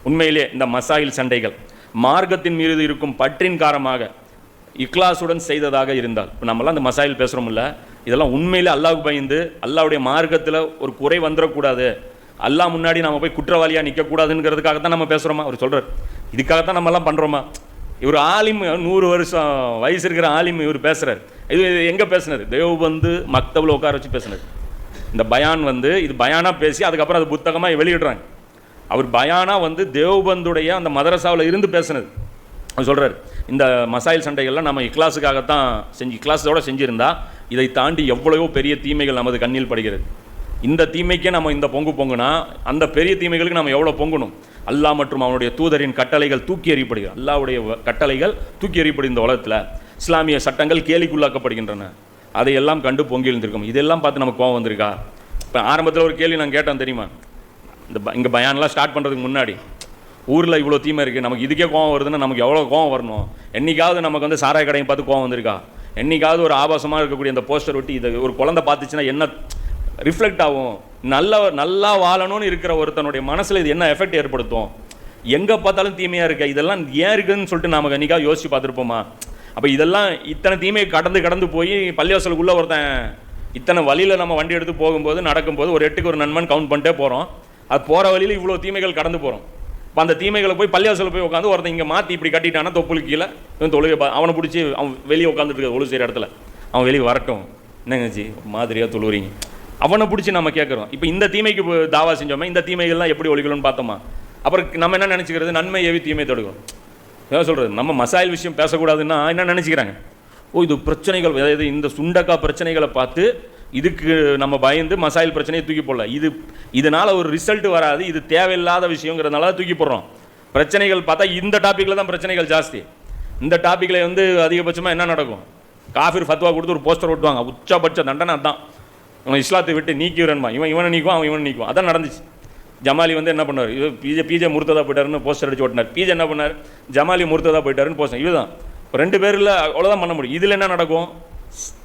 உண்மையிலே இந்த மசாயில் சண்டைகள் மார்க்கத்தின் மீது இருக்கும் பற்றின் காரணமாக இக்லாசுடன் செய்ததாக இருந்தால், இப்போ நம்மளாம் அந்த மசாயில் பேசுகிறோம்ல, இதெல்லாம் உண்மையிலே அல்லாஹ்வுக்கு பயந்து அல்லாஹ்வுடைய மார்க்கத்தில் ஒரு குறை வந்துடக்கூடாது, அல்லாஹ் முன்னாடி நம்ம போய் குற்றவாளியாக நிற்கக்கூடாதுங்கிறதுக்காக தான் நம்ம பேசுகிறோமா? அவர் சொல்கிறார், இதுக்காகத்தான் நம்மலாம் பண்ணுறோமா? இவர் ஆலிம், 100 வருஷம் வயசு இருக்கிற ஆலிம் இவர் பேசுகிறார். இது எங்கே பேசுனது? தேவ்பந்து மக்தபில் உட்கார வச்சு பேசுனது. இந்த பயான் இது பயானாக பேசி அதுக்கப்புறம் அது புத்தகமாக வெளியிடுறாங்க. அவர் பயானாக தேவ்பந்துடைய அந்த மதரசாவில் இருந்து பேசுனது. அவர் சொல்கிறார், இந்த மசாயில் சண்டைகள்லாம் நம்ம இக்லாஸுக்காகத்தான் இக்லாஸோடு செஞ்சுருந்தா இதை தாண்டி எவ்வளவோ பெரிய தீமைகள் நமது கண்ணில் படுகிறது. இந்த தீமைக்கே நம்ம இந்த பொங்குனா அந்த பெரிய தீமைகளுக்கு நம்ம எவ்வளோ பொங்கணும்? அல்லாஹ் மற்றும் அவனுடைய தூதரின் கட்டளைகள் தூக்கி எறியப்படுகிறது. அல்லாஹ்வுடைய கட்டளைகள் தூக்கி எறியப்படுகிற இந்த உலகத்தில் இஸ்லாமிய சட்டங்கள் கேலிக்குள்ளாக்கப்படுகின்றன. அதையெல்லாம் கண்டு பொங்கி எழுந்திருக்கும். இதெல்லாம் பார்த்து நமக்கு கோவம் வந்திருக்கா? இப்போ ஆரம்பத்தில் ஒரு கேள்வி நான் கேட்டேன் தெரியுமா? இங்கே பயான்லாம் ஸ்டார்ட் பண்ணுறதுக்கு முன்னாடி ஊரில் இவ்வளோ தீமை இருக்குது, நமக்கு இதுக்கே கோவம் வருதுன்னா நமக்கு எவ்வளோ கோவம் வரணும்? என்றைக்காவது நமக்கு சாராய கடையை பார்த்து கோவம் வந்திருக்கா? என்றைக்காவது ஒரு ஆபாசமாக இருக்கக்கூடிய அந்த போஸ்டர் ஒட்டி இதை ஒரு குழந்தை பார்த்துச்சுன்னா என்ன ரிஃப்ளெக்ட் ஆகும்? நல்லா வாழணும்னு இருக்கிற ஒருத்தனுடைய மனசில் இது என்ன எஃபெக்ட் ஏற்படுத்தும்? எங்கே பார்த்தாலும் தீமையாக இருக்க, இதெல்லாம் ஏன் இருக்குதுன்னு சொல்லிட்டு நமக்கு என்றைக்காவது யோசிச்சு பார்த்துருப்போமா? அப்போ இதெல்லாம் இத்தனை தீமையை கடந்து போய் பள்ளிவாசலுக்குள்ளே ஒருத்தன் இத்தனை வழியில் நம்ம வண்டி எடுத்து போகும்போது நடக்கும்போது ஒரு 8க்கு ஒரு நண்பன் கவுண்ட் பண்ணிட்டே போகிறோம். அது போகிற வழியில் இவ்வளோ தீமைகள் கடந்து போகிறோம். இப்போ அந்த தீமைகளை போய் பள்ளிவாசலில் போய் உட்காந்து ஒருத்தன் இங்கே மாற்றி இப்படி கட்டிட்டானா தொப்புளுக்கு கீழே இவன் தொழுகை அவனை பிடிச்சி அவன் வெளியே உட்காந்துட்டு இருக்க ஒழு செய்கிற இடத்துல அவன் வெளியே வரட்டும், என்னங்கச்சி மாதிரியாக தொழுவுறீங்க, அவனை பிடிச்சி நம்ம கேட்குறோம். இப்போ இந்த தீமைக்கு தாவா செஞ்சோமே, இந்த தீமைகள்லாம் எப்படி ஒழிக்கணும்னு பார்த்தோமா? அப்புறம் நம்ம என்ன நினச்சிக்கிறது? நன்மை ஏவி தீமை தடுக்கும். என்ன சொல்கிறது? நம்ம மசாயில் விஷயம் பேசக்கூடாதுன்னா என்ன நினச்சிக்கிறாங்க? இது பிரச்சனைகள், அதாவது இந்த சுண்டக்கா பிரச்சனைகளை பார்த்து இதுக்கு நம்ம பயந்து மசாயில் பிரச்சனையை தூக்கி போடல. இதனால் ஒரு ரிசல்ட் வராது, இது தேவையில்லாத விஷயங்கிறதுனால தூக்கி போடுறோம். பிரச்சனைகள் பார்த்தா இந்த டாப்பிக்கில் தான் பிரச்சனைகள் ஜாஸ்தி. இந்த டாப்பிக்கில் அதிகபட்சமாக என்ன நடக்கும்? காஃபிர் ஃபத்வா கொடுத்து ஒரு போஸ்டர் ஓட்டுவாங்க, உச்சபட்ச தண்டனை அதான். அவன் இஸ்லாத்தை விட்டு நீக்கிவிடணுமா, இவனை நீக்குவான், அவன் இவனை நீக்குவான். அதான் நடந்துச்சு. ஜமாலி என்ன பண்ணார்? பிஜே முர்த்ததா போயிட்டாருன்னு போஸ்டர் அடிச்சு ஓட்டினார். பிஜே என்ன பண்ணார்? ஜமாலி முர்த்ததா போயிட்டாருன்னு போஸ்டர். இதுதான் 2 பேரில் அவ்வளோதான் பண்ண முடியும். இதில் என்ன நடக்கும்?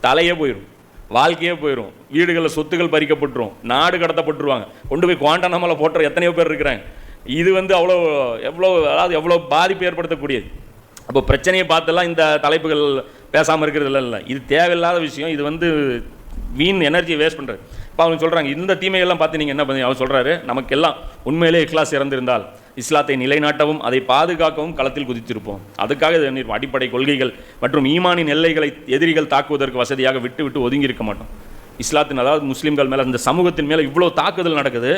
தலையே போயிடும், வாழ்க்கையே போயிடும், வீடுகளில் சொத்துக்கள் பறிக்கப்பட்டுரும், நாடு கடத்தப்பட்டுருவாங்க, கொண்டு போய் குவாண்டனாமாவில் போட்டுற எத்தனையோ பேர் இருக்கிறாங்க. இது எவ்வளோ பாதிப்பு ஏற்படுத்தக்கூடியது. அப்போ பிரச்சனையை பார்த்தெல்லாம் இந்த தலைப்புகள் பேசாமல் இருக்கிறது இல்லை. இது தேவையில்லாத விஷயம். இது வீண் எனர்ஜியை வேஸ்ட் பண்ணுறது. இப்போ அவங்க சொல்கிறாங்க, இந்த தீமையெல்லாம் பார்த்து நீங்கள் என்ன பண்ணி? அவர் சொல்கிறாரு, நமக்கெல்லாம் உண்மையிலே இக்லாஸ் இறந்திருந்தால் இஸ்லாத்தை நிலைநாட்டவும் அதை பாதுகாக்கவும் களத்தில் குதித்திருப்போம். அதுக்காக இது அடிப்படை கொள்கைகள் மற்றும் ஈமானின் எல்லைகளை எதிரிகள் தாக்குவதற்கு வசதியாக விட்டு ஒதுங்கி இருக்க மாட்டோம். இஸ்லாத்தின், அதாவது முஸ்லீம்கள் மேலே, இந்த சமூகத்தின் மேலே இவ்வளோ தாக்குதல் நடக்குது.